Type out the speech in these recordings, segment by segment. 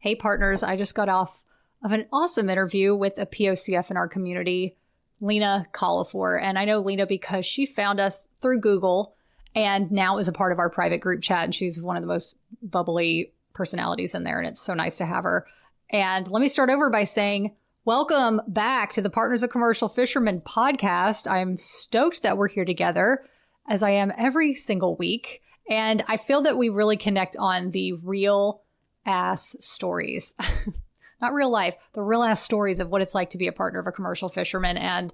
Hey partners, I just got off of an awesome interview with a POCF in our community, Lena Kalafor. And I know Lena because she found us through Google and now is a part of our private group chat. And she's one of the most bubbly personalities in there. And it's so nice to have her. And let me start over by saying, welcome back to the Partners of Commercial Fishermen podcast. I'm stoked that we're here together, as I am every single week. And I feel that we really connect on the real ass stories, not real life, the real ass stories of what it's like to be a partner of a commercial fisherman. And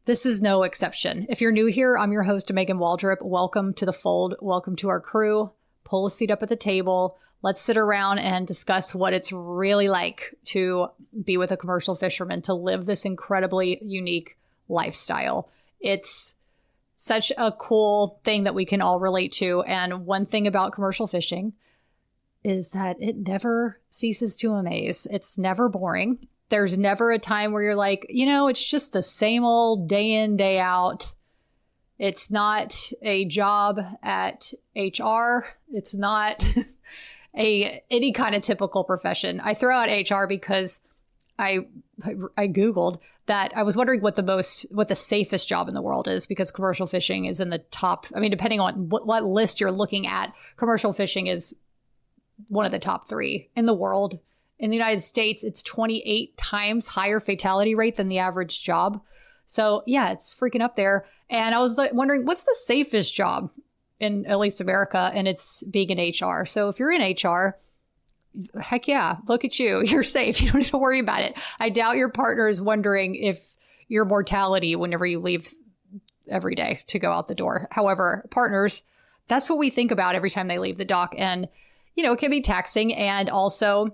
this is no exception. If you're new here, I'm your host, Megan Waldrop. Welcome to the fold. Welcome to our crew. Pull a seat up at the table. Let's sit around and discuss what it's really like to be with a commercial fisherman, to live this incredibly unique lifestyle. It's such a cool thing that we can all relate to. And one thing about commercial fishing is that it never ceases to amaze. It's never boring. There's never a time where you're like, it's just the same old day in, day out. It's not a job at HR. It's not any kind of typical profession. I throw out HR because I Googled that. I was wondering what the safest job in the world is, because commercial fishing is in the top. I mean, depending on what list you're looking at, commercial fishing is one of the top 3 in the world. In the United States, it's 28 times higher fatality rate than the average job. So yeah, it's freaking up there. And I was wondering, what's the safest job in at least America? And it's being in HR. So if you're in HR, heck yeah, look at you. You're safe. You don't need to worry about it. I doubt your partner is wondering if your mortality whenever you leave every day to go out the door. However, partners, that's what we think about every time they leave the dock. And it can be taxing. And also,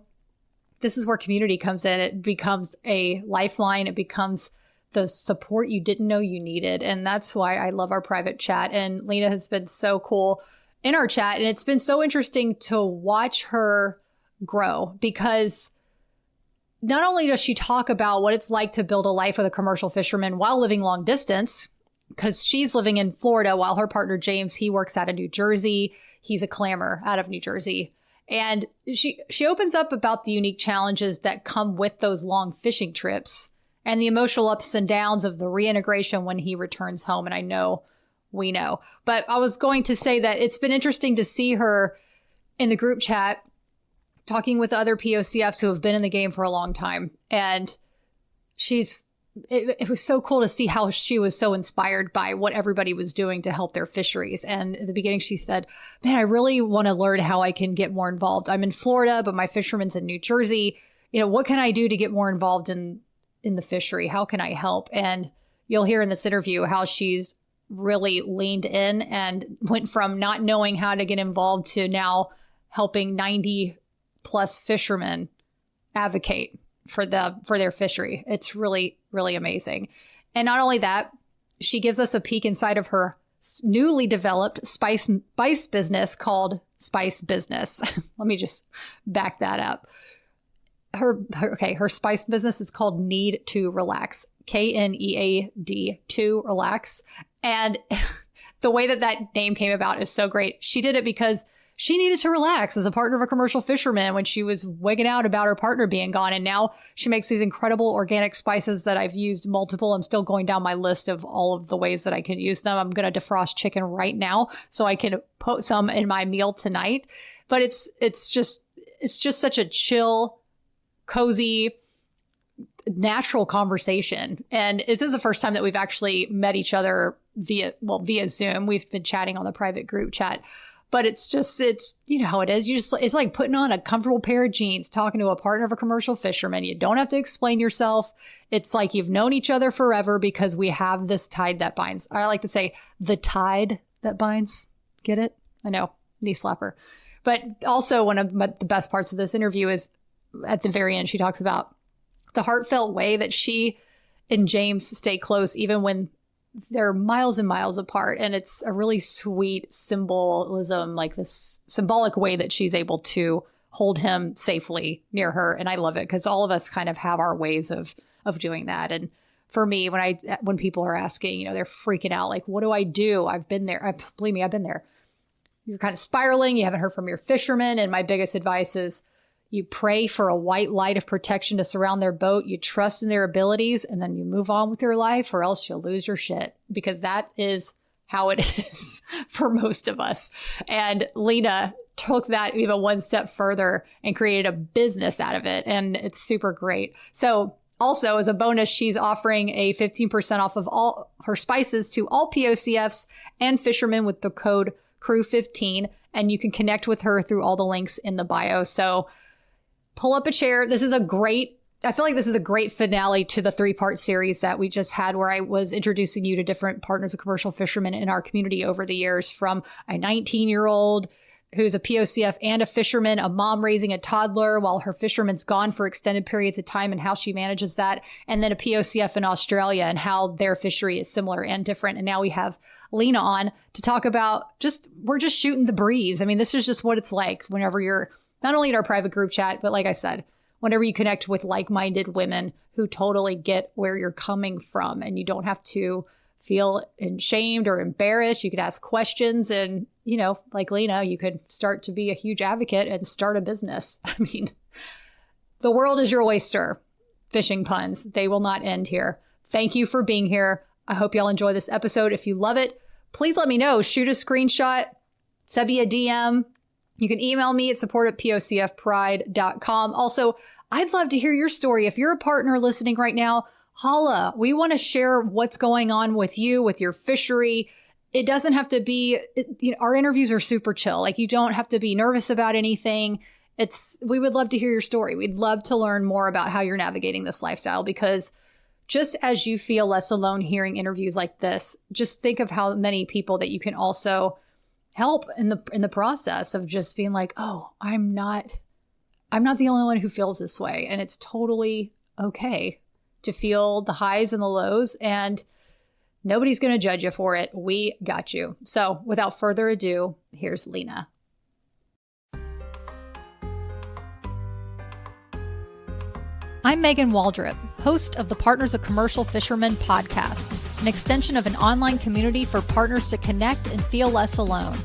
this is where community comes in. It becomes a lifeline. It becomes the support you didn't know you needed. And that's why I love our private chat. And Lena has been so cool in our chat. And it's been so interesting to watch her grow, because not only does she talk about what it's like to build a life with a commercial fisherman while living long distance, because she's living in Florida while her partner, James, he works out of New Jersey. He's a clammer out of New Jersey. And she opens up about the unique challenges that come with those long fishing trips and the emotional ups and downs of the reintegration when he returns home. And I know we know. But I was going to say that it's been interesting to see her in the group chat talking with other POCFs who have been in the game for a long time. And it was so cool to see how she was so inspired by what everybody was doing to help their fisheries. And at the beginning, she said, man, I really want to learn how I can get more involved. I'm in Florida, but my fisherman's in New Jersey. What can I do to get more involved in the fishery? How can I help? And you'll hear in this interview how she's really leaned in and went from not knowing how to get involved to now helping 90 plus fishermen advocate for their fishery. It's really, really amazing. And not only that, she gives us a peek inside of her newly developed spice business called Spice Business. Let me just back that up. Her spice business is called Knead to Relax, Knead to Relax. And the way that name came about is so great. She did it because she needed to relax as a partner of a commercial fisherman when she was wigging out about her partner being gone. And now she makes these incredible organic spices that I've used multiple. I'm still going down my list of all of the ways that I can use them. I'm going to defrost chicken right now so I can put some in my meal tonight. But it's just such a chill, cozy, natural conversation. And this is the first time that we've actually met each other via Zoom. We've been chatting on the private group chat. But it's how it is. It's like putting on a comfortable pair of jeans, talking to a partner of a commercial fisherman. You don't have to explain yourself. It's like you've known each other forever because we have this tide that binds. I like to say the tide that binds. Get it? I know, knee slapper. But also one of the best parts of this interview is at the very end, she talks about the heartfelt way that she and James stay close, even when they're miles and miles apart. And it's a really sweet symbolism, like this symbolic way that she's able to hold him safely near her. And I love it because all of us kind of have our ways of doing that. And for me, when people are asking, they're freaking out, like, what do I do? I've been there. Believe me, I've been there. You're kind of spiraling. You haven't heard from your fisherman. And my biggest advice is, You pray for a white light of protection to surround their boat. You trust in their abilities, and then you move on with your life, or else you'll lose your shit, because that is how it is for most of us. And Lena took that even one step further and created a business out of it. And it's super great. So also, as a bonus, she's offering a 15% off of all her spices to all POCFs and Fisherman with the code CREW15. And you can connect with her through all the links in the bio. So pull up a chair. I feel like this is a great finale to the 3-part series that we just had, where I was introducing you to different partners of commercial fishermen in our community over the years, from a 19-year-old who's a POCF and a fisherman, a mom raising a toddler while her fisherman's gone for extended periods of time and how she manages that, and then a POCF in Australia and how their fishery is similar and different. And now we have Lena on to talk about we're just shooting the breeze. I mean, this is just what it's like whenever you're not only in our private group chat, but like I said, whenever you connect with like-minded women who totally get where you're coming from, and you don't have to feel ashamed or embarrassed. You could ask questions, and, like Lena, you could start to be a huge advocate and start a business. I mean, the world is your oyster. Fishing puns. They will not end here. Thank you for being here. I hope y'all enjoy this episode. If you love it, please let me know. Shoot a screenshot, send me a DM. You can email me at support@pocfpride.com. Also, I'd love to hear your story. If you're a partner listening right now, holla. We want to share what's going on with you, with your fishery. It doesn't have to be, our interviews are super chill. Like, you don't have to be nervous about anything. We would love to hear your story. We'd love to learn more about how you're navigating this lifestyle, because just as you feel less alone hearing interviews like this, just think of how many people that you can also help in the process of just being like, oh, I'm not the only one who feels this way. And it's totally okay to feel the highs and the lows, and nobody's going to judge you for it. We got you. So without further ado, here's Lena. I'm Megan Waldrop, host of the Partners of Commercial Fishermen podcast, an extension of an online community for partners to connect and feel less alone.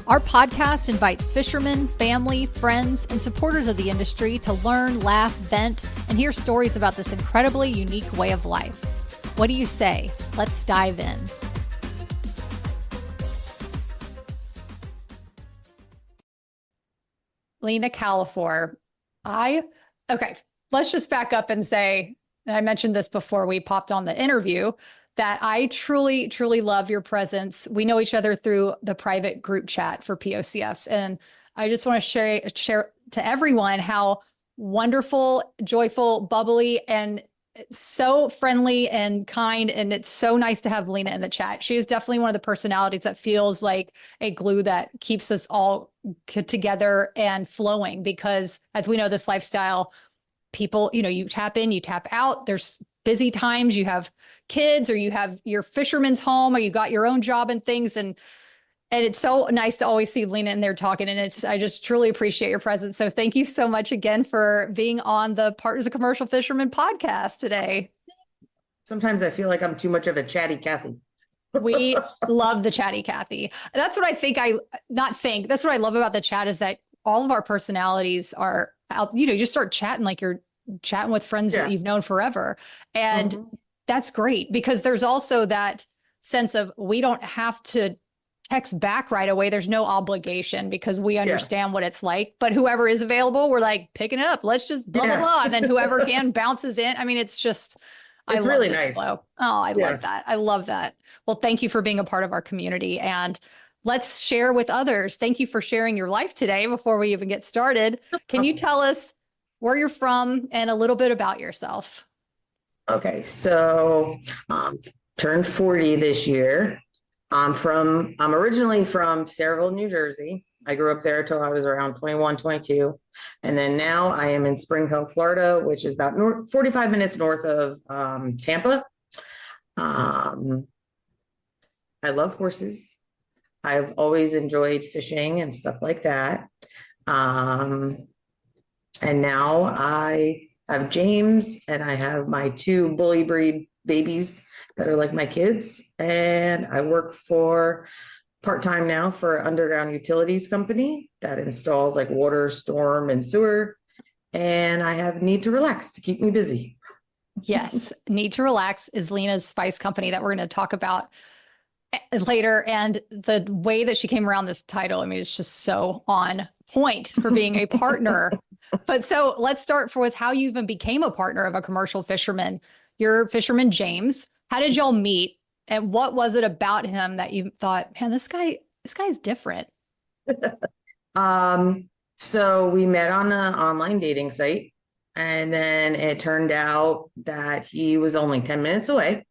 Our podcast invites fishermen, family, friends, and supporters of the industry to learn, laugh, vent, and hear stories about this incredibly unique way of life. What do you say? Let's dive in. Lena Kalafor. Okay, let's just back up and say, and I mentioned this before we popped on the interview, that I truly, truly love your presence. We know each other through the private group chat for POCFs. And I just want to share to everyone how wonderful, joyful, bubbly, and so friendly and kind. And it's so nice to have Lena in the chat. She is definitely one of the personalities that feels like a glue that keeps us all together and flowing, because as we know, this lifestyle, people, you tap in, you tap out. There's busy times, you have kids, or you have your fisherman's home, or you got your own job and things. And it's so nice to always see Lena in there talking. And I just truly appreciate your presence. So thank you so much again for being on the Partners of Commercial Fishermen podcast today. Sometimes I feel like I'm too much of a chatty Cathy. We love the chatty Cathy. That's what that's what I love about the chat, is that all of our personalities are out, you just start chatting like you're chatting with friends that you've known forever. And that's great, because there's also that sense of, we don't have to text back right away. There's no obligation, because we understand what it's like. But whoever is available, we're like, picking up, let's just blah, blah, blah. And then whoever can bounces in. I mean, it's really nice. Flow. Oh, I love that. I love that. Well, thank you for being a part of our community, and let's share with others. Thank you for sharing your life today before we even get started. Can you tell us where you're from and a little bit about yourself? Okay, so turned 40 this year. I'm originally from Sayreville, New Jersey. I grew up there until I was around 21, 22. And then now I am in Spring Hill, Florida, which is about 45 minutes north of Tampa. I love horses. I've always enjoyed fishing and stuff like that. And now I have James, and I have my 2 bully breed babies that are like my kids. And I work for part-time now for an underground utilities company that installs like water, storm, and sewer. and I have Need to Relax to keep me busy. Yes. Need to Relax is Lena's spice company that we're going to talk about later. And the way that she came around this title, I mean, it's just so on point for being a partner. But so let's start with how you even became a partner of a commercial fisherman. You're Fisherman James. How did y'all meet? And what was it about him that you thought, man, this guy is different? So we met on an online dating site, and then it turned out that he was only 10 minutes away.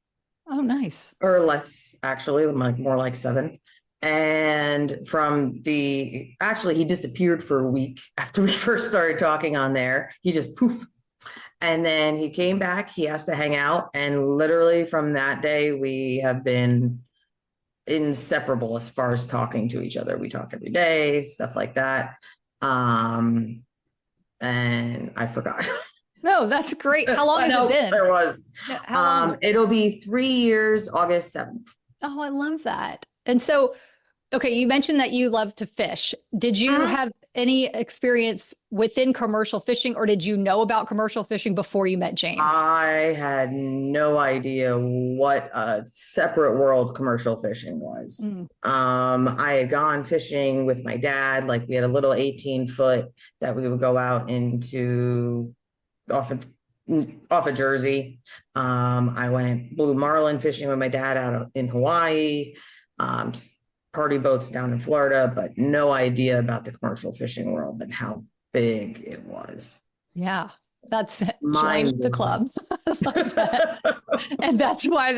Oh, nice. Or less, actually, like more like 7. And actually, he disappeared for a week after we first started talking on there. He just poof. And then he came back, he asked to hang out. And literally from that day, we have been inseparable as far as talking to each other. We talk every day, stuff like that. And I forgot. No, that's great. How long has it been? There was. It'll be 3 years, August 7th. Oh, I love that. And so, okay, you mentioned that you love to fish. Did you have any experience within commercial fishing, or did you know about commercial fishing before you met James? I had no idea what a separate world commercial fishing was. I had gone fishing with my dad. Like, we had a little 18-foot that we would go out into off of Jersey. I went blue marlin fishing with my dad out in Hawaii, party boats down in Florida, but no idea about the commercial fishing world and how big it was. Yeah, that's join the club. And that's why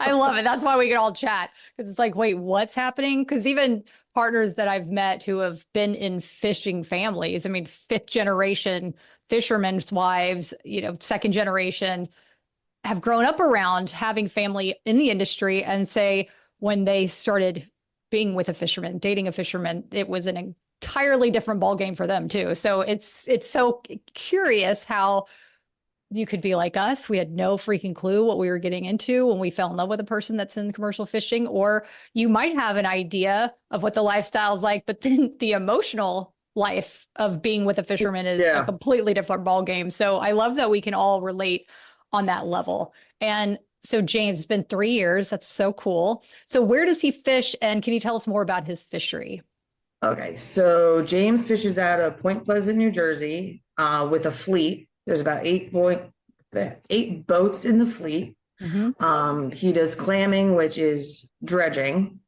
I love it. That's why we can all chat, because it's like, wait, what's happening? Because even partners that I've met who have been in fishing families, I mean, 5th generation fishermen's wives, second generation, have grown up around having family in the industry, and say when they started being with a fisherman, dating a fisherman, it was an entirely different ballgame for them too. So it's so curious how you could be like us. We had no freaking clue what we were getting into when we fell in love with a person that's in commercial fishing, or you might have an idea of what the lifestyle is like, but then the emotional life of being with a fisherman is a completely different ballgame. So I love that we can all relate on that level. And so James, it's been 3 years. That's so cool. So where does he fish? And can you tell us more about his fishery? Okay, so James fishes out of Point Pleasant, New Jersey, with a fleet. There's about 8 boats in the fleet. He does clamming, which is dredging.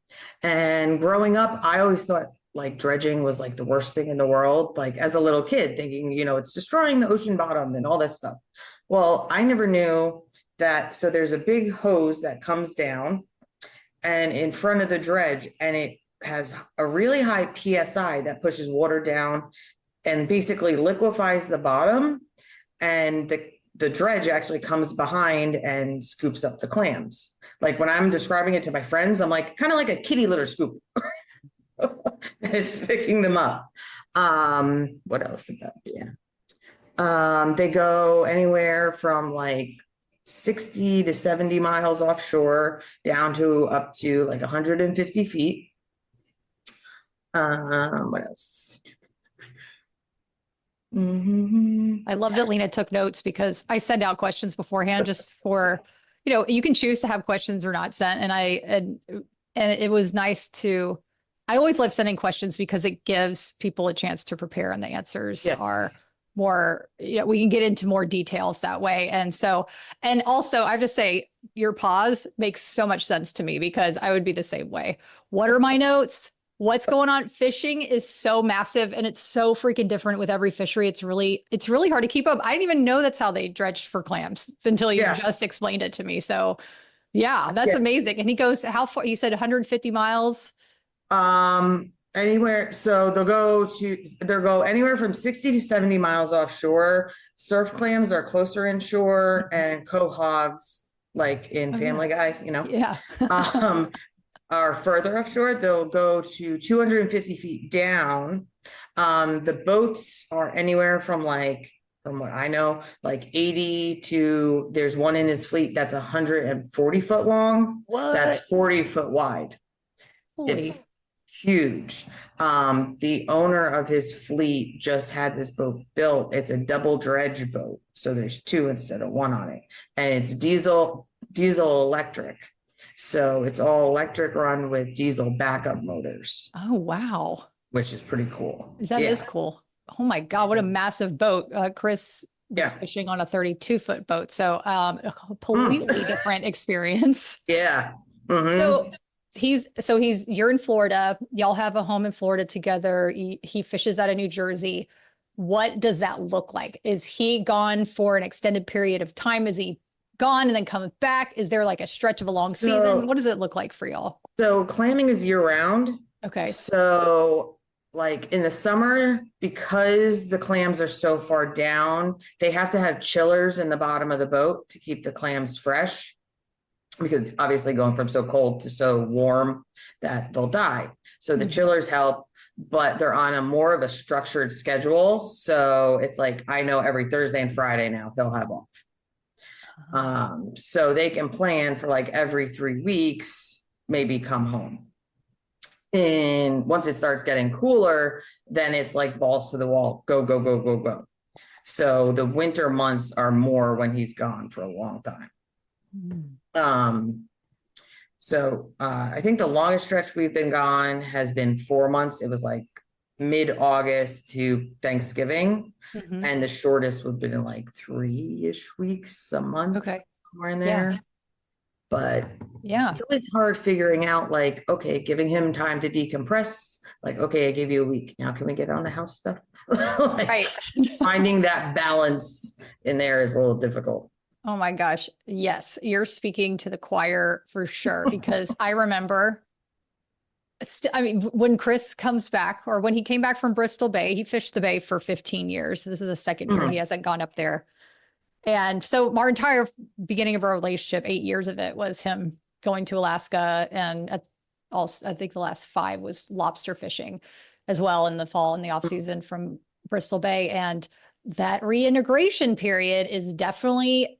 And growing up, I always thought like dredging was like the worst thing in the world. Like, as a little kid, thinking, it's destroying the ocean bottom and all this stuff. Well, I never knew that. So there's a big hose that comes down and in front of the dredge, and it has a really high PSI that pushes water down and basically liquefies the bottom. And the dredge actually comes behind and scoops up the clams. Like, when I'm describing it to my friends, I'm like, kind of like a kitty litter scoop. It's picking them up. What else about they go anywhere from like 60 to 70 miles offshore down to up to like 150 feet. What else? I love that Lena took notes, because I send out questions beforehand just for, you can choose to have questions or not sent. And it was nice I always love sending questions because it gives people a chance to prepare, and the answers are more, we can get into more details that way. And also I have to say, your pause makes so much sense to me, because I would be the same way. What are my notes? What's going on? Fishing is so massive, and it's so freaking different with every fishery. It's really hard to keep up. I didn't even know that's how they dredged for clams until you just explained it to me. So that's amazing. And he goes, how far? You said 150 miles. Anywhere. So they'll go anywhere from 60 to 70 miles offshore. Surf clams are closer inshore, and quahogs, like in Family Guy, are further offshore. They'll go to 250 feet down. The boats are anywhere from from what I know, like 80 to, there's one in his fleet that's 140 foot long. What? That's 40 foot wide. Holy. It's huge. The owner of his fleet just had this boat built. It's a double dredge boat. So there's two instead of one on it. And it's diesel electric. So it's all electric run with diesel backup motors. Oh, wow. Which is pretty cool. That is cool. Oh my God, what a massive boat. Chris was fishing on a 32-foot boat. So a completely different experience. Yeah. So you're in Florida. Y'all have a home in Florida together. He fishes out of New Jersey. What does that look like? Is he gone for an extended period of time? Is he gone and then comes back? Is there like a stretch of a long season? What does it look like for y'all? So clamming is year round. Okay. So like in the summer, because the clams are so far down, they have to have chillers in the bottom of the boat to keep the clams fresh. Because obviously going from so cold to so warm that they'll die. So the chillers help, but they're on a more of a structured schedule. So it's like, I know every Thursday and Friday now they'll have off. So they can plan for like every 3 weeks, maybe come home. And once it starts getting cooler, then it's like balls to the wall, go, go, go, go, go. So the winter months are more when he's gone for a long time. I think the longest stretch we've been gone has been 4 months. It was like mid-August to Thanksgiving. And the shortest would have been like 3-ish weeks, a month. Okay. Somewhere in there. Yeah. But yeah, it's always hard figuring out like, okay, giving him time to decompress. Like, okay, I gave you a week. Now can we get on the house stuff? Like, right. Finding that balance in there is a little difficult. Oh my gosh. Yes. You're speaking to the choir for sure, because I remember, when Chris comes back, or when he came back from Bristol Bay, he fished the Bay for 15 years. This is the second year he hasn't gone up there. And so our entire beginning of our relationship, 8 years of it was him going to Alaska. And also, I think the last 5 was lobster fishing as well in the fall and the off season from Bristol Bay. And that reintegration period is definitely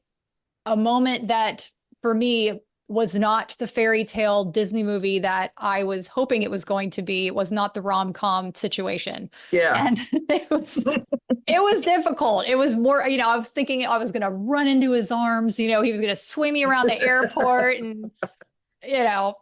a moment that for me was not the fairy tale Disney movie that I was hoping it was going to be. It was not the rom-com situation. Yeah. And it was difficult. It was more, I was thinking I was going to run into his arms, he was going to swim me around the airport and,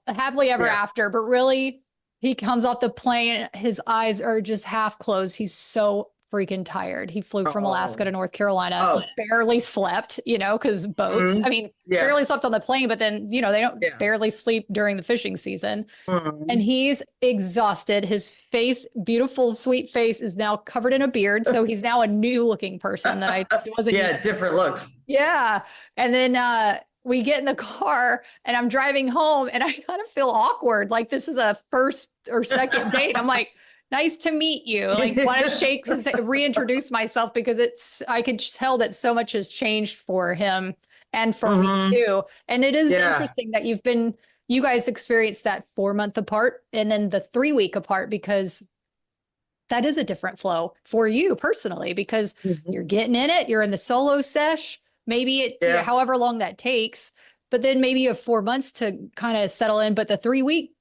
happily ever after. But really, he comes off the plane, his eyes are just half closed. He's so freaking tired. He flew from Alaska to North Carolina, barely slept, because boats, barely slept on the plane, but then, they don't barely sleep during the fishing season. And he's exhausted. His face, beautiful, sweet face, is now covered in a beard. So he's now a new looking person that I wasn't. Yeah, different looks. Yeah. And then, we get in the car and I'm driving home and I kind of feel awkward. Like this is a first or second date. I'm like, nice to meet you. Like, want to shake, reintroduce myself, because I could tell that so much has changed for him and for me too. And it is interesting that you guys experienced that 4-month apart and then the 3-week apart, because that is a different flow for you personally, because you're getting in it, you're in the solo sesh, maybe however long that takes, but then maybe you have 4 months to kind of settle in. But the 3-week,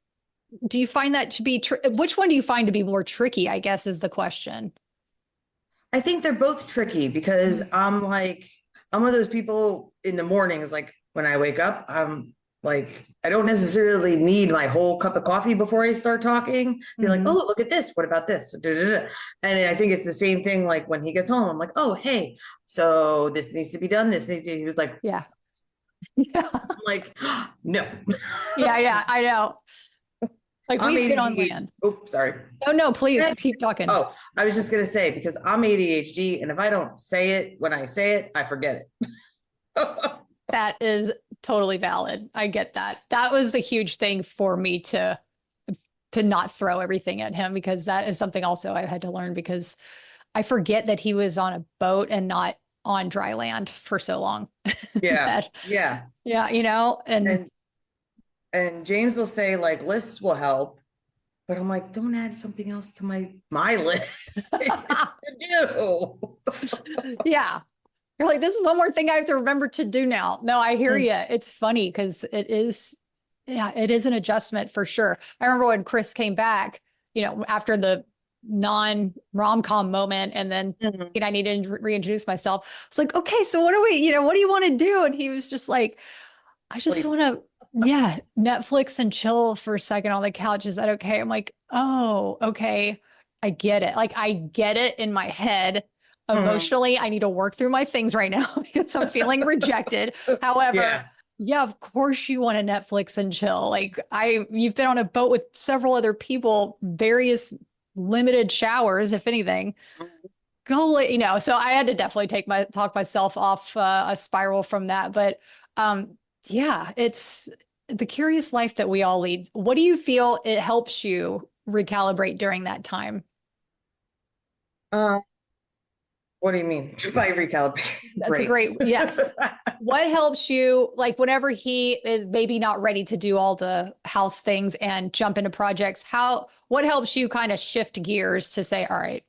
do you find that to be, which one do you find to be more tricky, I guess, is the question. I think they're both tricky, because I'm one of those people in the mornings, like when I wake up, I'm like, I don't necessarily need my whole cup of coffee before I start talking. Be like, oh, look at this. What about this? And I think it's the same thing. Like when he gets home, I'm like, oh, hey, so this needs to be done. He was like, yeah. I'm like, no. Yeah, I know. Like we've been on land. Oh, sorry. Oh, no, please keep talking. Oh, I was just going to say, because I'm ADHD, and if I don't say it, when I say it, I forget it. That is totally valid. I get that. That was a huge thing for me to not throw everything at him, because that is something also I had to learn, because I forget that he was on a boat and not on dry land for so long. Yeah. Yeah. And James will say like lists will help, but I'm like, don't add something else to my list to do. Yeah. You're like, this is one more thing I have to remember to do now. No, I hear you. It's funny because it is an adjustment for sure. I remember when Chris came back, after the non-rom-com moment, and then I needed to reintroduce myself. It's like, okay, so what do you want to do? And he was just like, I just want to, Netflix and chill for a second on the couch. Is that okay? I'm like, oh, okay. I get it. Like, I get it in my head. Emotionally, I need to work through my things right now because I'm feeling rejected. However, of course you want to Netflix and chill. Like, you've been on a boat with several other people, various limited showers, if anything. Go, so I had to definitely talk myself off a spiral from that. But it's the curious life that we all lead. What do you feel it helps you recalibrate during that time? What do you mean by recalibrate? That's a great, yes. What helps you, like, whenever he is maybe not ready to do all the house things and jump into projects, what helps you kind of shift gears to say, all right,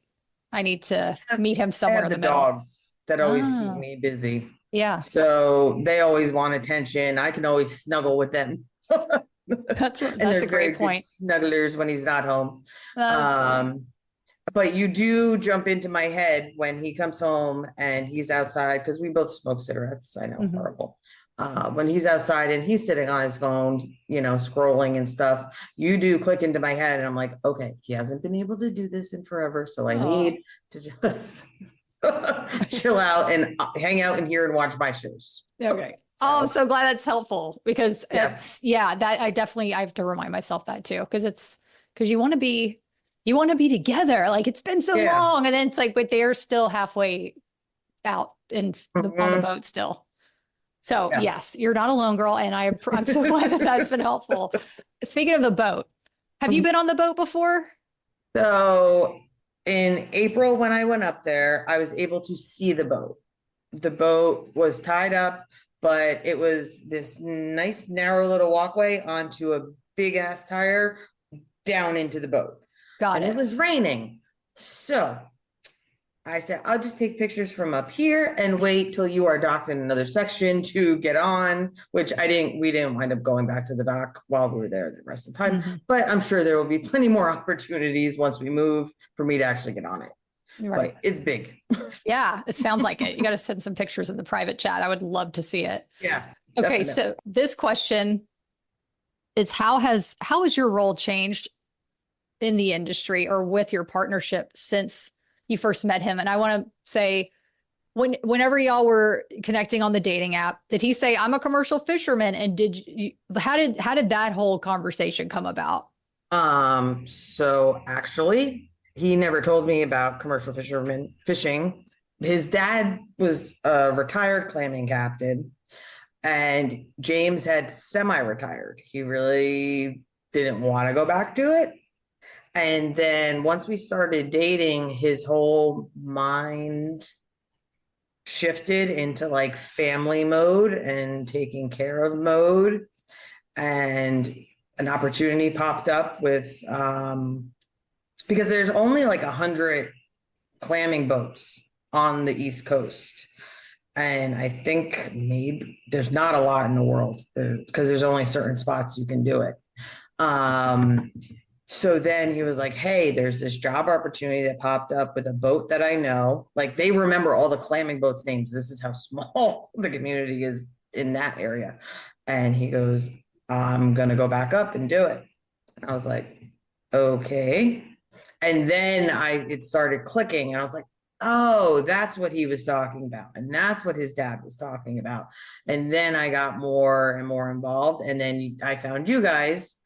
I need to meet him somewhere in the middle? Dogs that always keep me busy. Yeah. So they always want attention. I can always snuggle with them. That's a great point. Snugglers when he's not home. But you do jump into my head when he comes home and he's outside, because we both smoke cigarettes. I know, horrible. When he's outside and he's sitting on his phone, scrolling and stuff, you do click into my head and I'm like, okay, he hasn't been able to do this in forever. So I need to just chill out and hang out in here and watch my shows. Okay. So. Oh, I'm so glad that's helpful, because that I have to remind myself that too. Because you want to be together. Like, it's been so long. And then it's like, but they're still halfway out on the boat still. So yes, you're not alone, girl. And I'm so glad that's been helpful. Speaking of the boat, have you been on the boat before? So in April, when I went up there, I was able to see the boat. The boat was tied up, but it was this nice, narrow little walkway onto a big ass tire down into the boat. Got it. It was raining. So I said, I'll just take pictures from up here and wait till you are docked in another section to get on, which we didn't wind up going back to the dock while we were there the rest of the time. But I'm sure there will be plenty more opportunities once we move for me to actually get on it. Right. But it's big. Yeah, it sounds like it. You got to send some pictures in the private chat. I would love to see it. Yeah. Okay. Definitely. So this question is, how has your role changed in the industry or with your partnership since you first met him? And I want to say, whenever y'all were connecting on the dating app, did he say, I'm a commercial fisherman? And how did that whole conversation come about? So actually, he never told me about commercial fishing. His dad was a retired clamming captain, and James had semi-retired. He really didn't want to go back to it. And then once we started dating, his whole mind shifted into like family mode and taking care of mode. And an opportunity popped up with, because there's only like 100 clamming boats on the East Coast. And I think maybe there's not a lot in the world because there's only certain spots you can do it. So then he was like, hey, there's this job opportunity that popped up with a boat that I know. Like, they remember all the clamming boats names. This is how small the community is in that area. And he goes, I'm going to go back up and do it. And I was like, okay. And then it started clicking and I was like, oh, that's what he was talking about. And that's what his dad was talking about. And then I got more and more involved. And then I found you guys.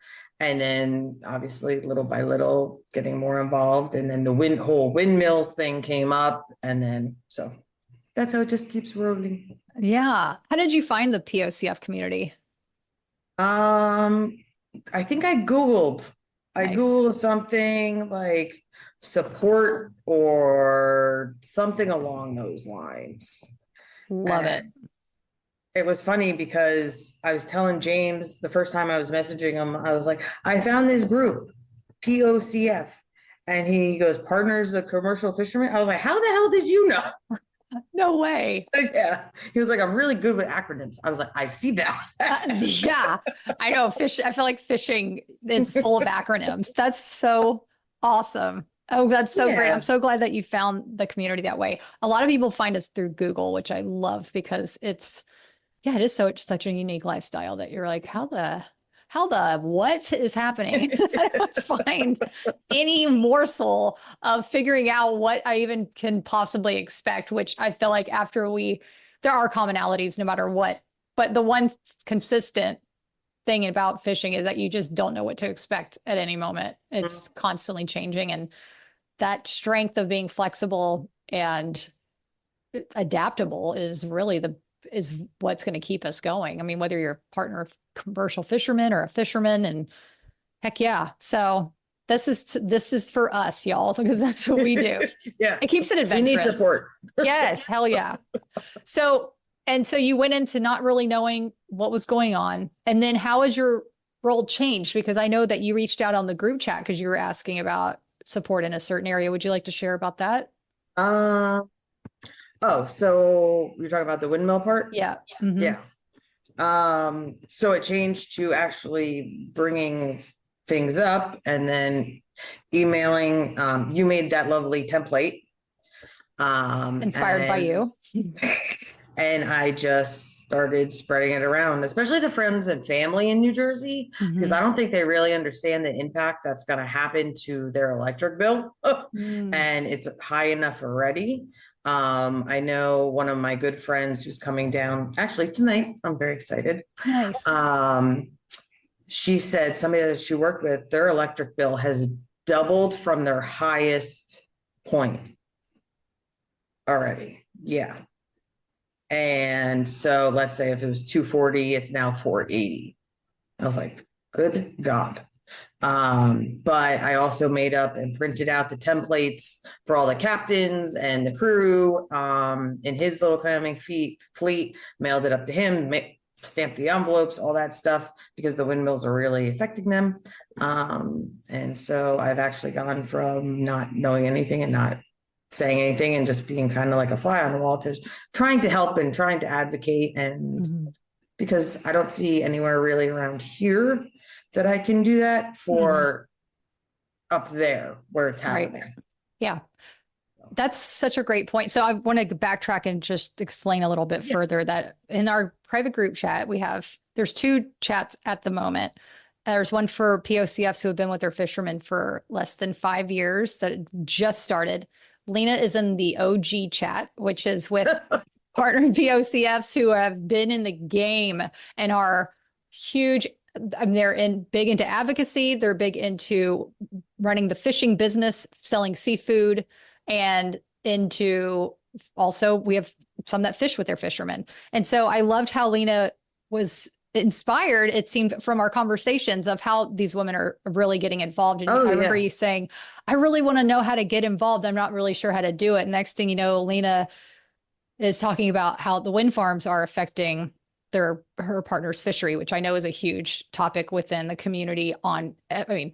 And then obviously little by little getting more involved. And then the whole windmills thing came up. And then, so that's how it just keeps rolling. Yeah. How did you find the POCF community? I think I Googled. Nice. I Googled something like support or something along those lines. Love it. It was funny because I was telling James the first time I was messaging him, I was like, I found this group, POCF. And he goes, Partners of Commercial Fishermen. I was like, how the hell did you know? No way. Yeah. He was like, I'm really good with acronyms. I was like, I see that. Yeah, I know. I feel like fishing is full of acronyms. That's so Awesome. Oh, that's so great. Yeah. I'm so glad that you found the community that way. A lot of people find us through Google, which I love because it is such a unique lifestyle that you're like, what is happening? I don't find any morsel of figuring out what I even can possibly expect, which I feel like there are commonalities no matter what, but the one consistent thing about fishing is that you just don't know what to expect at any moment. It's constantly changing. And that strength of being flexible and adaptable is really is what's going to keep us going. I mean, whether you're a partner of commercial fisherman or a fisherman, and heck yeah. So this is for us, y'all, because that's what we do. Yeah. It keeps it adventurous. We need support. Yes. Hell yeah. So you went into not really knowing what was going on. And then how has your role changed? Because I know that you reached out on the group chat because you were asking about support in a certain area. Would you like to share about that? So you're talking about the windmill part? Yeah. Mm-hmm. Yeah. So it changed to actually bringing things up and then emailing. You made that lovely template. Inspired by you. And I just started spreading it around, especially to friends and family in New Jersey, because I don't think they really understand the impact that's going to happen to their electric bill. And it's high enough already. I know one of my good friends who's coming down actually tonight. I'm very excited. Nice. She said somebody that she worked with, their electric bill has doubled from their highest point already. Yeah. And so let's say if it was 240, it's now 480. I was like, good God. But I also made up and printed out the templates for all the captains and the crew in his little climbing fleet, mailed it up to him, stamped the envelopes, all that stuff, because the windmills are really affecting them. And so I've actually gone from not knowing anything and not saying anything and just being kind of like a fly on the wall to trying to help and trying to advocate. And because I don't see anywhere really around here that I can do that for up there where it's happening. Right. Yeah. That's such a great point. So I want to backtrack and just explain a little bit further that in our private group chat, there's 2 chats at the moment. There's one for POCFs who have been with their fishermen for less than 5 years that just started. Lena is in the OG chat, which is with partner POCFs who have been in the game and are huge. I mean, they're big into advocacy. They're big into running the fishing business, selling seafood, and into also we have some that fish with their fishermen. And so I loved how Lena was inspired, it seemed, from our conversations of how these women are really getting involved. And I remember you saying, I really want to know how to get involved. I'm not really sure how to do it. Next thing you know, Lena is talking about how the wind farms are affecting her partner's fishery, which I know is a huge topic within the community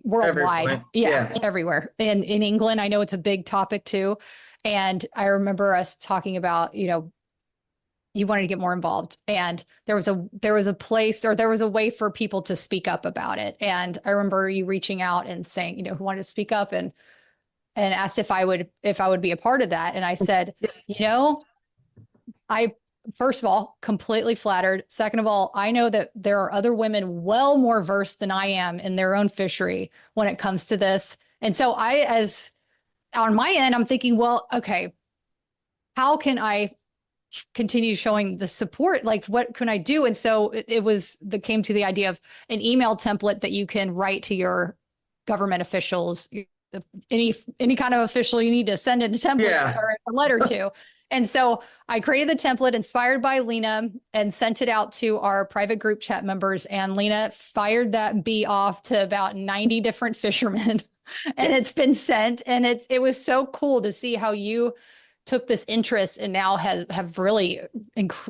worldwide. Everywhere. And in England, I know it's a big topic too. And I remember us talking about, you wanted to get more involved, and there was a place, or there was a way for people to speak up about it. And I remember you reaching out and saying, who wanted to speak up, and asked if I would be a part of that. And I said, I, first of all, completely flattered. Second of all, I know that there are other women well more versed than I am in their own fishery when it comes to this. And so on my end, I'm thinking, well, okay, how can I continue showing the support? Like, what can I do? And so that came to the idea of an email template that you can write to your government officials, any kind of official you need to send a template or a letter to. And so I created the template inspired by Lena and sent it out to our private group chat members. And Lena fired that bee off to about 90 different fishermen, and it's been sent. And it was so cool to see how you took this interest and now have really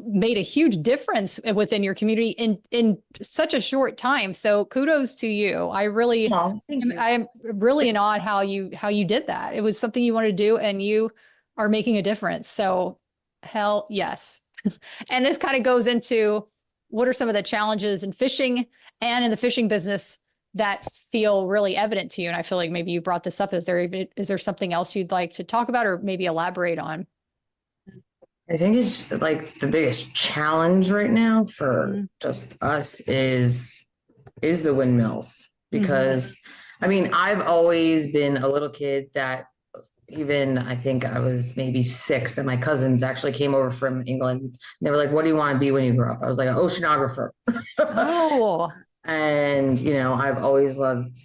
made a huge difference within your community in such a short time. So kudos to you. I'm really in awe how you did that. It was something you wanted to do, and you are making a difference. So hell yes. And this kind of goes into what are some of the challenges in fishing and in the fishing business that feel really evident to you? And I feel like maybe you brought this up. Is there something else you'd like to talk about or maybe elaborate on? I think it's like the biggest challenge right now for just us is the windmills, because I mean, I've always been a little kid that, even I think I was maybe 6 and my cousins actually came over from England. And they were like, what do you want to be when you grow up? I was like an oceanographer. Oh, And, you know, I've always loved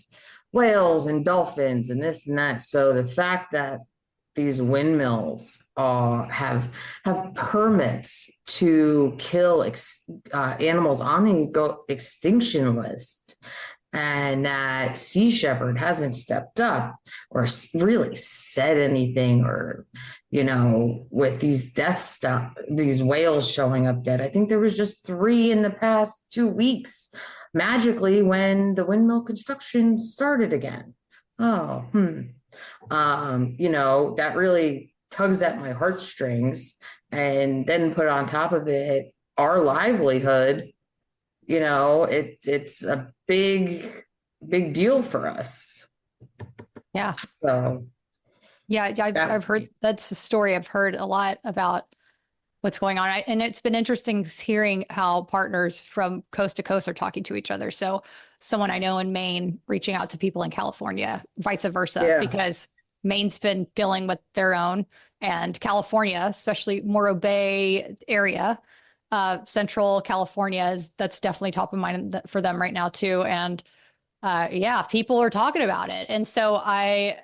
whales and dolphins and this and that. So the fact that these windmills have permits to kill animals on the extinction list, and that Sea Shepherd hasn't stepped up or really said anything, or, you know, with these these whales showing up dead. I think there was just 3 in the past 2 weeks, magically, when the windmill construction started again. You know, that really tugs at my heartstrings. And then put on top of it our livelihood, you know, it's a big deal for us. yeah. So Yeah, I've heard, that's a story I've heard a lot about what's going on. And it's been interesting hearing how partners from coast to coast are talking to each other. So someone I know in Maine reaching out to people in California, vice versa, because Maine's been dealing with their own, and California, especially Morro Bay area, Central California, that's definitely top of mind for them right now too. And yeah, people are talking about it. And so I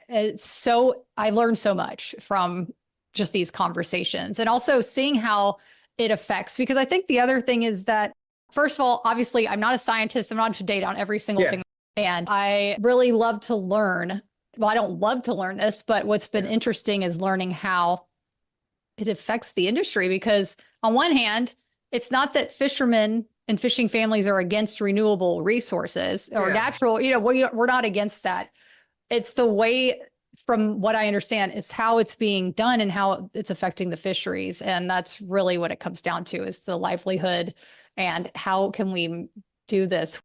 learned so much from just these conversations, and also seeing how it affects, because I think the other thing is that, first of all, obviously I'm not a scientist. I'm not up to date on every single thing. And I really love to learn. Well, I don't love to learn this, but what's been interesting is learning how it affects the industry, because on one hand, it's not that fishermen and fishing families are against renewable resources or natural, you know, we're not against that. It's the way, from what I understand, is how it's being done and how it's affecting the fisheries. And that's really what it comes down to, is the livelihood and how can we do this.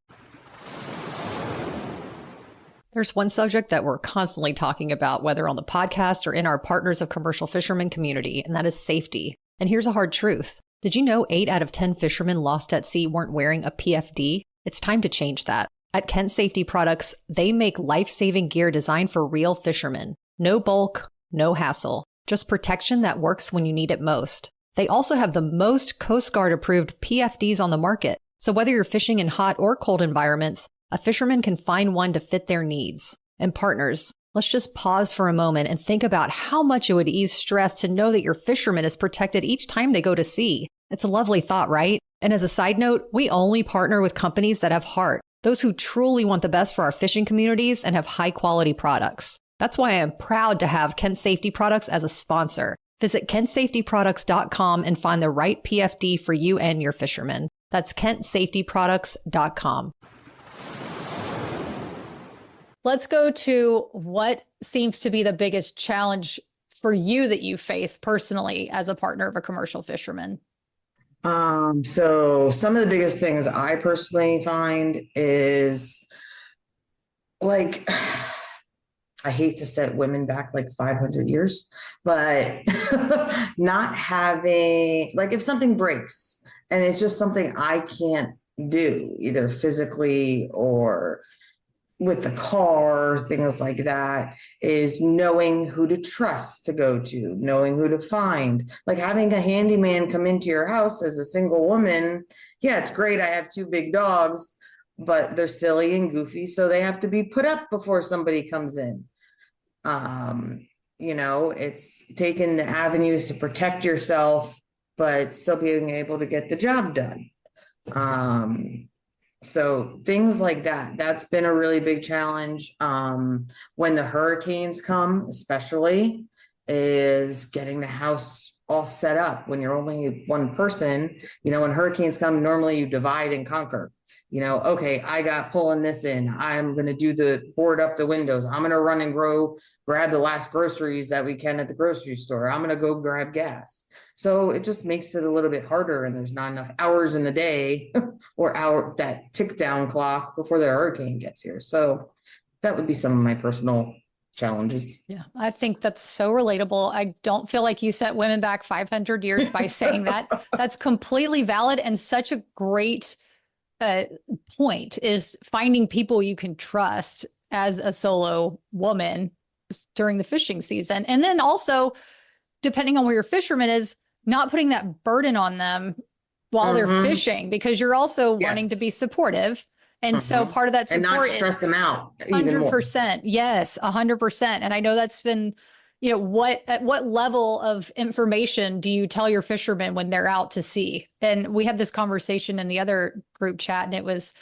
There's one subject that we're constantly talking about, whether on the podcast or in our Partners of Commercial Fishermen community, and that is safety. And here's a hard truth. Did you know 8 out of 10 fishermen lost at sea weren't wearing a PFD? It's time to change that. At Kent Safety Products, they make life-saving gear designed for real fishermen. No bulk, no hassle, just protection that works when you need it most. They also have the most Coast Guard approved PFDs on the market. So whether you're fishing in hot or cold environments, a fisherman can find one to fit their needs. And partners, let's just pause for a moment and think about how much it would ease stress to know that your fisherman is protected each time they go to sea. It's a lovely thought, right? And as a side note, we only partner with companies that have heart, those who truly want the best for our fishing communities and have high quality products. That's why I am proud to have Kent Safety Products as a sponsor. Visit KentSafetyProducts.com and find the right PFD for you and your fishermen. That's KentSafetyProducts.com. Let's go to what seems to be the biggest challenge for you that you face personally as a partner of a commercial fisherman. So some of the biggest things I personally find is, like, I hate to set women back like 500 years, but not having, like, if something breaks and it's just something I can't do, either physically or with the car, things like that, is knowing who to trust to go to, knowing who to find. Like having a handyman come into your house as a single woman, yeah, it's great. I have 2 big dogs, but they're silly and goofy, so they have to be put up before somebody comes in. You know, it's taking the avenues to protect yourself, but still being able to get the job done. So things like that, that's been a really big challenge. When the hurricanes come, especially, is getting the house all set up when you're only one person. When hurricanes come, normally you divide and conquer. Okay, I got pulling this in. I'm going to do the board up the windows. I'm going to run and grab the last groceries that we can at the grocery store. I'm going to go grab gas. So it just makes it a little bit harder, and there's not enough hours in the day or that tick down clock before the hurricane gets here. So that would be some of my personal challenges. Yeah, I think that's so relatable. I don't feel like you set women back 500 years by saying that. That's completely valid, and such a great point is finding people you can trust as a solo woman during the fishing season. And then also, depending on where your fisherman is, not putting that burden on them while they're fishing, because you're also wanting to be supportive. And so part of that support and not stress them out. 100%. Yes, 100%. And I know that's been, at what level of information do you tell your fishermen when they're out to sea? And we had this conversation in the other group chat, and it was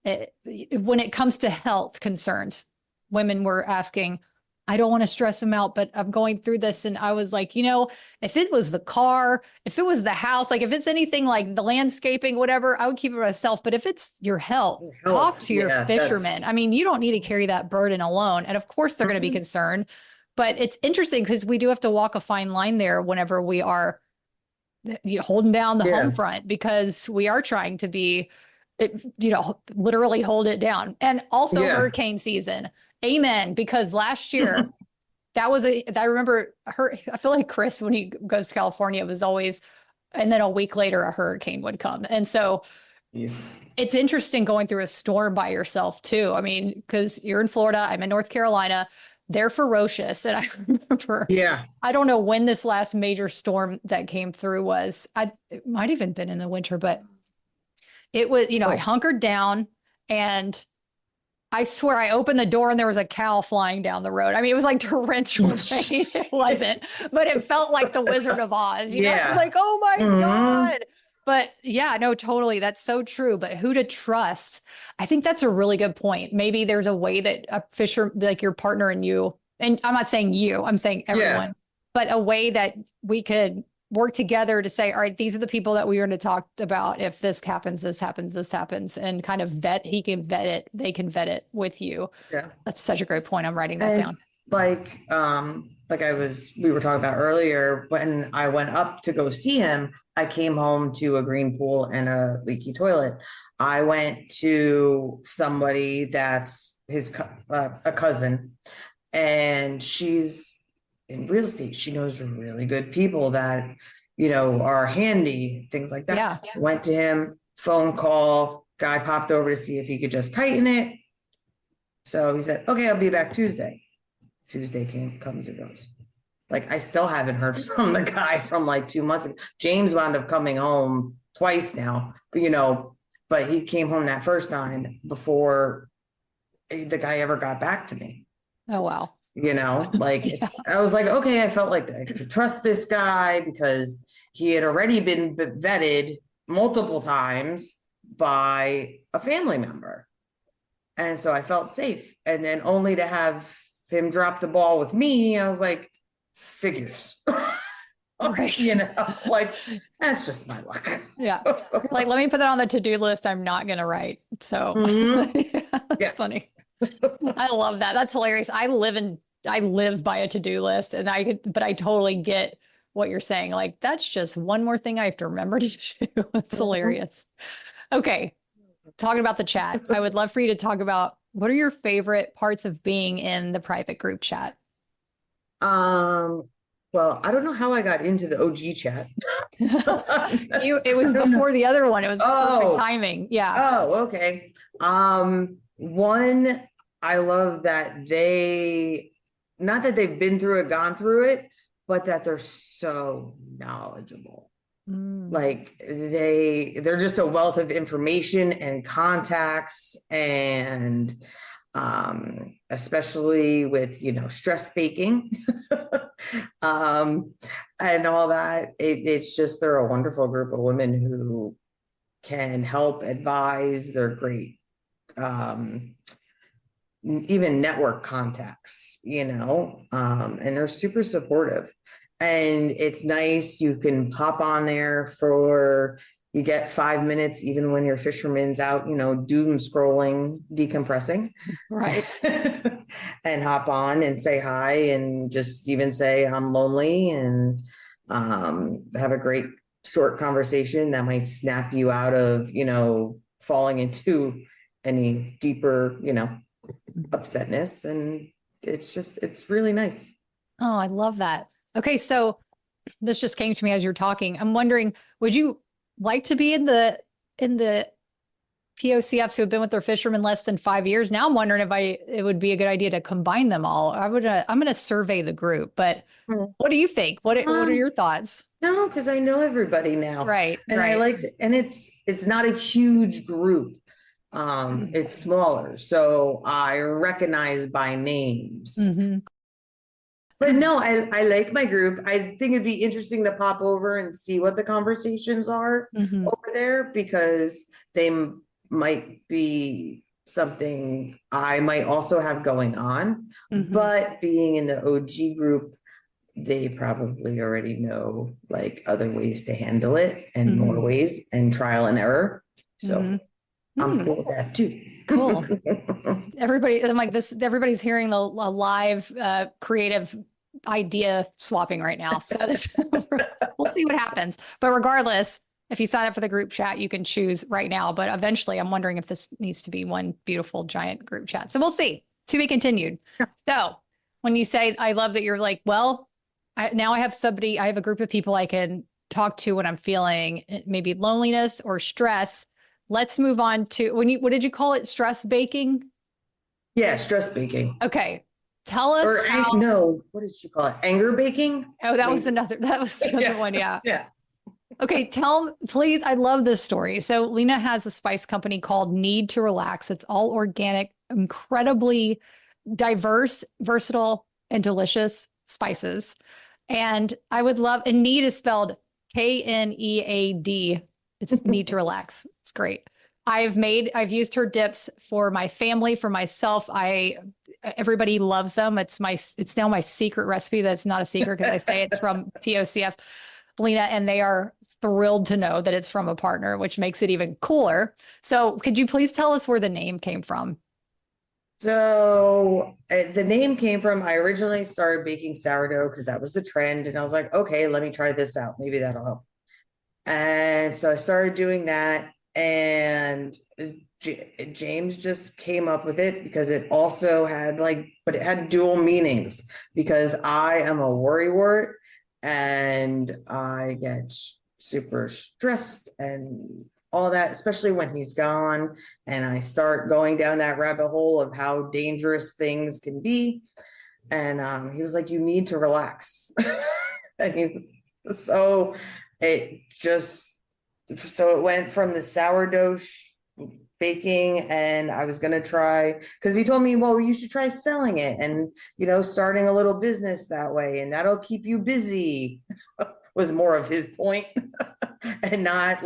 when it comes to health concerns, women were asking, I don't want to stress them out, but I'm going through this. And I was like, if it was the car, if it was the house, like if it's anything like the landscaping, whatever, I would keep it myself. But if it's your health, talk to your fisherman. I mean, you don't need to carry that burden alone. And of course they're going to be concerned, but it's interesting because we do have to walk a fine line there whenever we are holding down the home front, because we are trying to be, literally hold it down. And also hurricane season. Amen. Because last year I remember I feel like Chris, when he goes to California, it was always, and then a week later, a hurricane would come. And so it's interesting going through a storm by yourself too. I mean, because you're in Florida, I'm in North Carolina, they're ferocious. And I remember, I don't know when this last major storm that came through was, it might have even been in the winter, but it was, I hunkered down, and I swear I opened the door and there was a cow flying down the road. I mean, it was like torrential rain. It wasn't, but it felt like the Wizard of Oz. It was like, oh my God. But yeah, no, totally. That's so true. But who to trust? I think that's a really good point. Maybe there's a way that a fisher, like your partner and you, and I'm not saying you, I'm saying everyone, but a way that we could work together to say, all right, these are the people that we are going to talk about. If this happens, this happens, this happens, and kind of he can vet it. They can vet it with you. Yeah. That's such a great point. I'm writing that down. Like we were talking about earlier, when I went up to go see him, I came home to a green pool and a leaky toilet. I went to somebody that's a cousin, and she's in real estate. She knows really good people that, are handy, things like that. Yeah. Went to him, phone call, guy popped over to see if he could just tighten it. So he said, okay, I'll be back Tuesday. Tuesday comes and goes. Like, I still haven't heard from the guy from like 2 months ago. James wound up coming home twice now, but he came home that first time before the guy ever got back to me. Oh, wow. I was like, okay, I felt like I could trust this guy because he had already been vetted multiple times by a family member. And so I felt safe. And then only to have him drop the ball with me, I was like, figures. Right. That's just my luck. Yeah. Let me put that on the to-do list I'm not going to write. So that's funny. I love that. That's hilarious. I live by a to-do list, but I totally get what you're saying. Like, that's just one more thing I have to remember to do. It's hilarious. Okay. Talking about the chat, I would love for you to talk about, what are your favorite parts of being in the private group chat? Well, I don't know how I got into the OG chat. It was before the other one. It was perfect timing. Yeah. Oh, okay. One, I love that not that they've been through it, gone through it, but that they're so knowledgeable. Like they're just a wealth of information and contacts, and especially with stress baking and all that. It's just, they're a wonderful group of women who can help advise. They're great even network contacts, and they're super supportive. And it's nice. You can pop on there for, you get 5 minutes, even when your fisherman's out, doom scrolling, decompressing. Right. And hop on and say hi and just even say, I'm lonely, and have a great short conversation that might snap you out of, falling into any deeper, upsetness. And it's really nice. Oh, I love that. Okay. So this just came to me as you're talking. I'm wondering, would you like to be in the POCFs who have been with their fishermen less than 5 years? Now I'm wondering if it would be a good idea to combine them all. I'm going to survey the group, but what do you think? What are your thoughts? No, because I know everybody now. Right. And right. I like it. And it's not a huge group. It's smaller. So I recognize by names. Mm-hmm. But no, I like my group. I think it'd be interesting to pop over and see what the conversations are over there, because they might be something I might also have going on. But being in the OG group, they probably already know like other ways to handle it and more ways and trial and error. So I'm cool with that too. Cool. Everybody, I'm like this. Everybody's hearing a live creative idea swapping right now. So we'll see what happens. But regardless, if you sign up for the group chat, you can choose right now. But eventually, I'm wondering if this needs to be one beautiful giant group chat. So we'll see. To be continued. So when you say, I love that you're like, well, now I have a group of people I can talk to when I'm feeling maybe loneliness or stress. Let's move on to what did you call it? Stress baking? Yeah, stress baking. Okay. Tell us what did you call it? Anger baking? Oh, that was the other one. Yeah. Yeah. Okay. Please. I love this story. So Lena has a spice company called Knead to Relax. It's all organic, incredibly diverse, versatile, and delicious spices. And I would love, and Knead is spelled Knead. It's Knead to Relax. It's great. I've used her dips for my family, for myself. Everybody loves them. It's now my secret recipe. That's not a secret because I say it's from POCF, Lena, and they are thrilled to know that it's from a partner, which makes it even cooler. So could you please tell us where the name came from? So the name came from, I originally started baking sourdough because that was the trend. And I was like, okay, let me try this out. Maybe that'll help. And so I started doing that. And James just came up with it because it also had but it had dual meanings, because I am a worrywart and I get super stressed and all that, especially when he's gone, and I start going down that rabbit hole of how dangerous things can be. And he was like, you need to relax. So it went from the sourdough baking, and I was going to try, because he told me, well, you should try selling it and, starting a little business that way, and that'll keep you busy was more of his point and not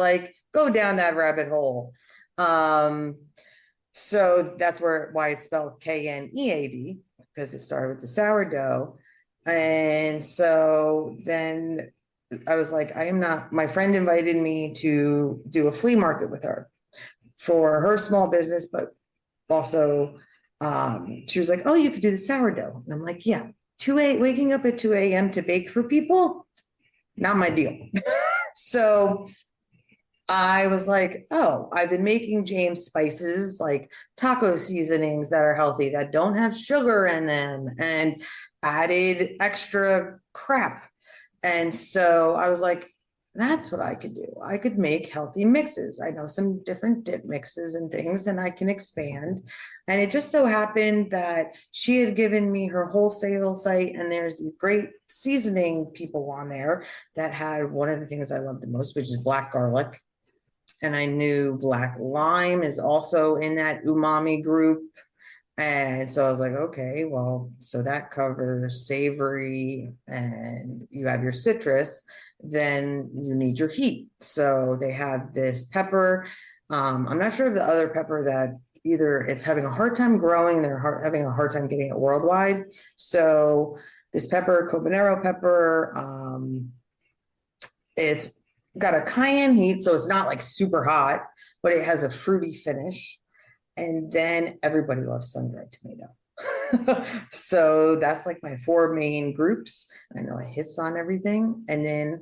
go down that rabbit hole. So that's why it's spelled Knead, because it started with the sourdough. And so then I was like, my friend invited me to do a flea market with her for her small business, but also she was like, oh, you could do the sourdough. And I'm like, yeah, waking up at 2 a.m. to bake for people, not my deal. So I was like, oh, I've been making James spices, like taco seasonings that are healthy, that don't have sugar in them, and added extra crap. And so I was like, that's what I could do. I could make healthy mixes. I know some different dip mixes and things, and I can expand. And it just so happened that she had given me her wholesale site, and there's these great seasoning people on there that had one of the things I love the most, which is black garlic. And I knew black lime is also in that umami group. And so I was like, okay, well, so that covers savory, and you have your citrus, then you need your heat. So they have this pepper. I'm not sure of the other pepper that either it's having a hard time growing, they're having a hard time getting it worldwide. So this pepper, cobanero pepper. It's got a cayenne heat, so it's not like super hot, but it has a fruity finish. And then everybody loves sun-dried tomato. So that's like my 4 main groups. I know it hits on everything. And then,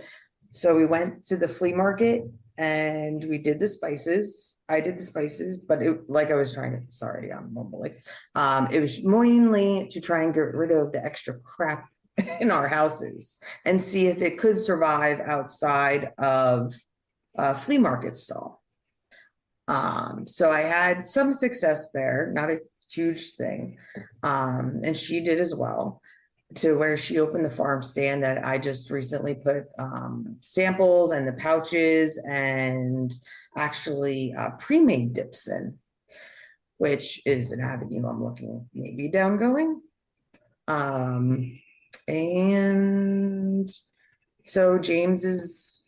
so we went to the flea market and we did the spices. I did the spices, but like I was trying to, sorry, I'm mumbling. It was mainly to try and get rid of the extra crap in our houses and see if it could survive outside of a flea market stall. So I had some success there, not a huge thing. And she did as well, to where she opened the farm stand that I just recently put samples and the pouches and actually pre-made dips in, which is an avenue I'm looking maybe down going. And so James is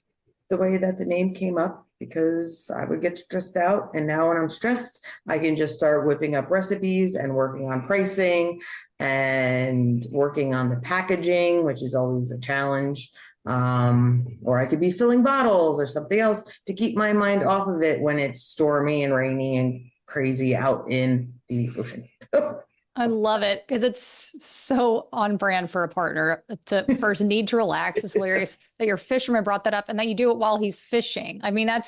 the way that the name came up, because I would get stressed out. And now when I'm stressed, I can just start whipping up recipes and working on pricing and working on the packaging, which is always a challenge. Or I could be filling bottles or something else to keep my mind off of it when it's stormy and rainy and crazy out in the ocean. I love it because it's so on brand for a partner to first need to relax. It's hilarious that your fisherman brought that up and that you do it while he's fishing. I mean, I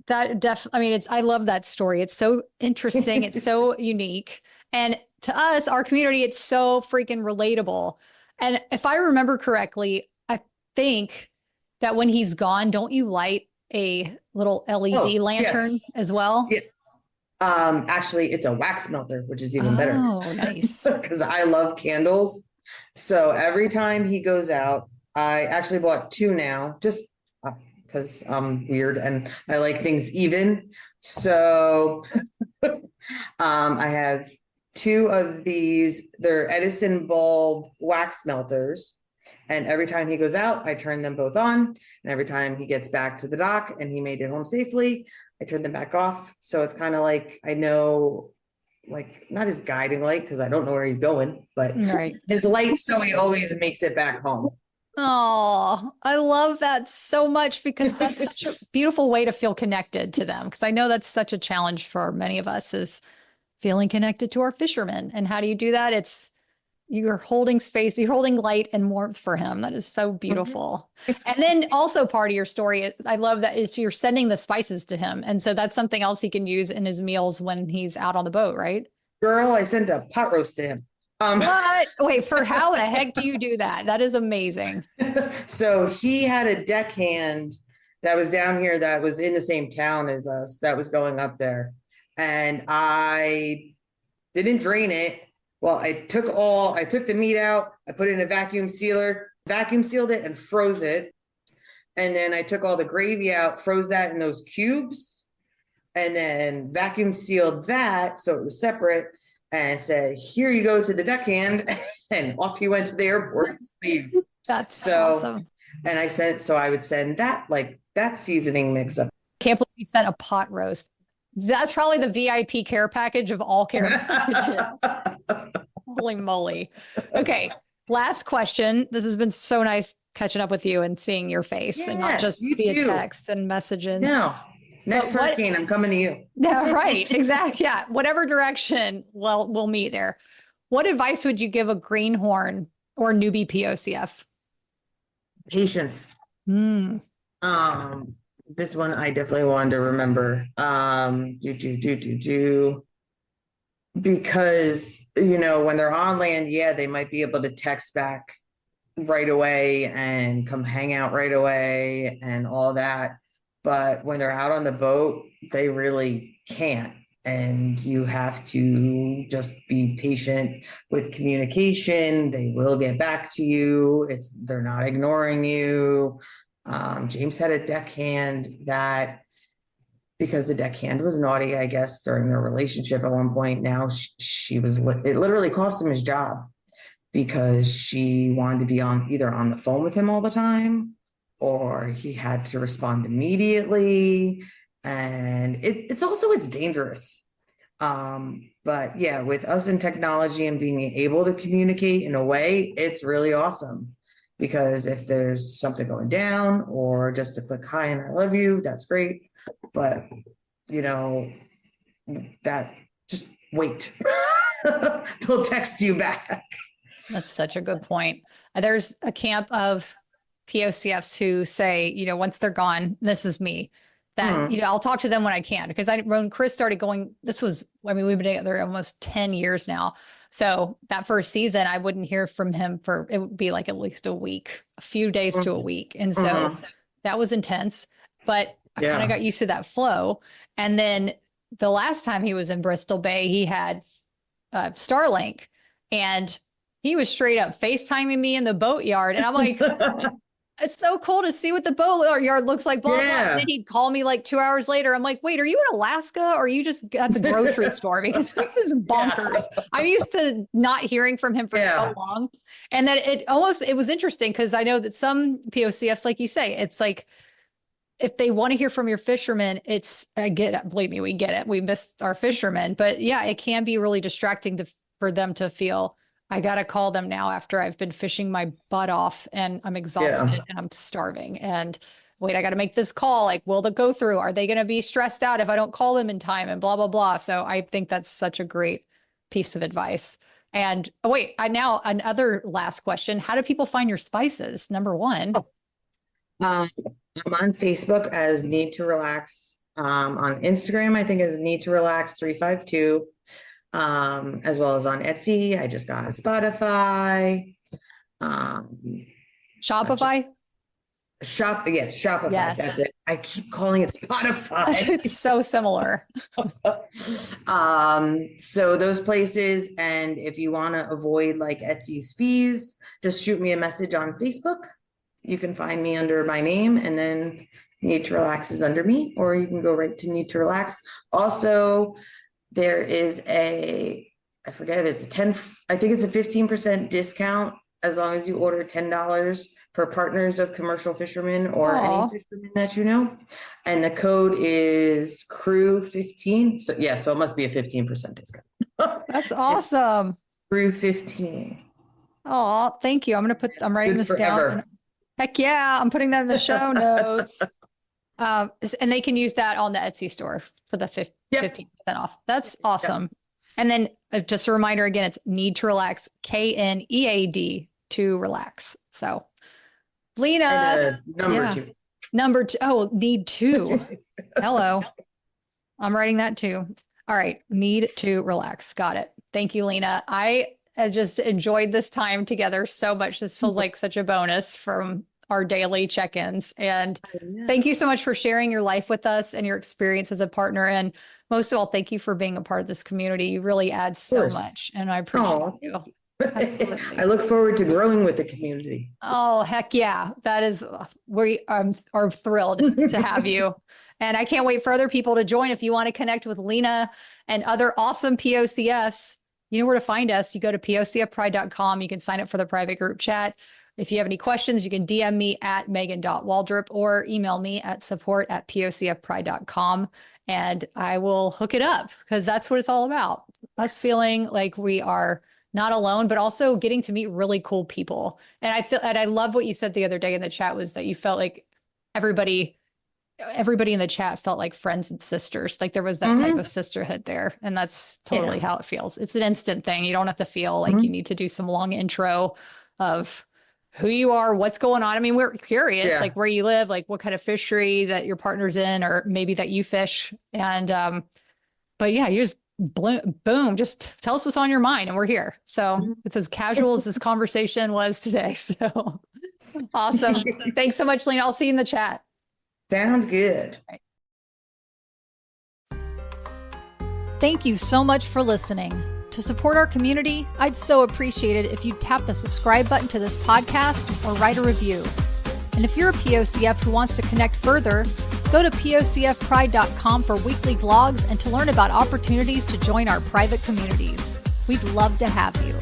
love that story. It's so interesting. It's so unique. And to us, our community, it's so freaking relatable. And if I remember correctly, I think that when he's gone, don't you light a little LED lantern as well? Yes. Actually, it's a wax melter, which is even better. Oh, nice. Because I love candles. So every time he goes out, I actually bought 2 now, just because I'm weird and I like things even. So I have 2 of these. They're Edison bulb wax melters. And every time he goes out, I turn them both on. And every time he gets back to the dock and he made it home safely, I turn them back off. So it's kind of like, I know, like, not his guiding light, because I don't know where he's going, but his light, so he always makes it back home. Oh, I love that so much, because that's such a beautiful way to feel connected to them. Because I know that's such a challenge for many of us, is feeling connected to our fishermen. And how do you do that? You're holding space, you're holding light and warmth for him. That is so beautiful. And then also part of your story, I love that, is you're sending the spices to him. And so that's something else he can use in his meals when he's out on the boat, right? Girl, I sent a pot roast to him. What? Wait, for how the heck do you do that? That is amazing. So he had a deckhand that was down here that was in the same town as us that was going up there. And I didn't drain it. Well, I took the meat out, I put it in a vacuum sealer, vacuum sealed it and froze it. And then I took all the gravy out, froze that in those cubes, and then vacuum sealed that so it was separate, and said, here you go to the deckhand. And off he went to the airport to leave. That's so awesome. And I would send that, like, that seasoning mix up. Can't believe you sent a pot roast. That's probably the VIP care package of all care packages. Holy moly. Okay. Last question. This has been so nice catching up with you and seeing your face, and not just via text and messages. No. Next hurricane, I'm coming to you. Yeah, right. Exactly. Yeah. Whatever direction, well, we'll meet there. What advice would you give a greenhorn or newbie POCF? Patience. This one I definitely wanted to remember. Because, when they're on land, they might be able to text back right away and come hang out right away and all that. But when they're out on the boat, they really can't. And you have to just be patient with communication. They will get back to you. They're not ignoring you. James had a deckhand that, because the deckhand was naughty, I guess, during their relationship at one point. Now it literally cost him his job, because she wanted to be either on the phone with him all the time, or he had to respond immediately. And it's dangerous. But yeah, with us in technology and being able to communicate in a way, it's really awesome. Because if there's something going down or just a quick hi and I love you, that's great. But that just wait. They'll text you back. That's such a good point. There's a camp of POCFs who say, once they're gone, this is me, that, I'll talk to them when I can. Because when Chris started going, we've been together almost 10 years now. So that first season, I wouldn't hear from him it would be like at least a week, a few days to a week. And so that was intense, but I kind of got used to that flow. And then the last time he was in Bristol Bay, he had Starlink, and he was straight up FaceTiming me in the boatyard. And I'm like, it's so cool to see what the boatyard looks like. Blah, blah. And then he'd call me like 2 hours later. I'm like, wait, are you in Alaska or are you just at the grocery store? Because this is bonkers. I'm used to not hearing from him for so long. And then it was interesting because I know that some POCFs, like you say, it's like, if they want to hear from your fisherman, believe me, we get it. We miss our fishermen, but yeah, it can be really distracting for them to feel, I got to call them now after I've been fishing my butt off and I'm exhausted and I'm starving. And wait, I got to make this call. Like, will the go through? Are they going to be stressed out if I don't call them in time and blah, blah, blah. So I think that's such a great piece of advice. And another last question. How do people find your spices? Number one. I'm on Facebook as Need to Relax. On Instagram, I think is Need to Relax 352. As well as on Etsy. I just got on Spotify. Shopify? Shopify. Yes. That's it. I keep calling it Spotify. It's so similar. So those places, and if you want to avoid like Etsy's fees, just shoot me a message on Facebook. You can find me under my name, and then Need to Relax is under me, or you can go right to Need to Relax. Also, there is I think it's a 15% discount as long as you order $10 for partners of commercial fishermen or any fishermen that you know. And the code is crew15. So it must be a 15% discount. That's awesome. Crew15. Oh, thank you. I'm writing this down. Heck yeah. I'm putting that in the show notes. And they can use that on the Etsy store for the 15% off. That's awesome. Yep. And then just a reminder again, it's Need to Relax, KNEAD to relax. So Lena, number two. Oh, need to. Hello. I'm writing that too. All right. Need to relax. Got it. Thank you, Lena. I just enjoyed this time together so much. This feels like such a bonus from our daily check-ins. And thank you so much for sharing your life with us and your experience as a partner. And most of all, thank you for being a part of this community. You really add so much. And I appreciate you. I look forward to growing with the community. Oh, heck yeah. We are thrilled to have you. And I can't wait for other people to join. If you want to connect with Lena and other awesome POCFs, you know where to find us. You go to POCFpride.com. You can sign up for the private group chat. If you have any questions, you can DM me at Megan.Waldrop or email me at support@POCFpride.com. And I will hook it up because that's what it's all about. Us feeling like we are not alone, but also getting to meet really cool people. And I love what you said the other day in the chat was that you felt like everybody in the chat felt like friends and sisters. Like there was that type of sisterhood there. And that's totally how it feels. It's an instant thing. You don't have to feel like you need to do some long intro of who you are, what's going on. I mean, we're curious, like where you live, like what kind of fishery that your partner's in, or maybe that you fish. And, but yeah, you just boom, just tell us what's on your mind and we're here. So it's as casual as this conversation was today. So awesome. Thanks so much, Lena. I'll see you in the chat. Sounds good. Right. Thank you so much for listening. To support our community, I'd so appreciate it if you'd tap the subscribe button to this podcast or write a review. And if you're a POCF who wants to connect further, go to POCFpride.com for weekly vlogs and to learn about opportunities to join our private communities. We'd love to have you.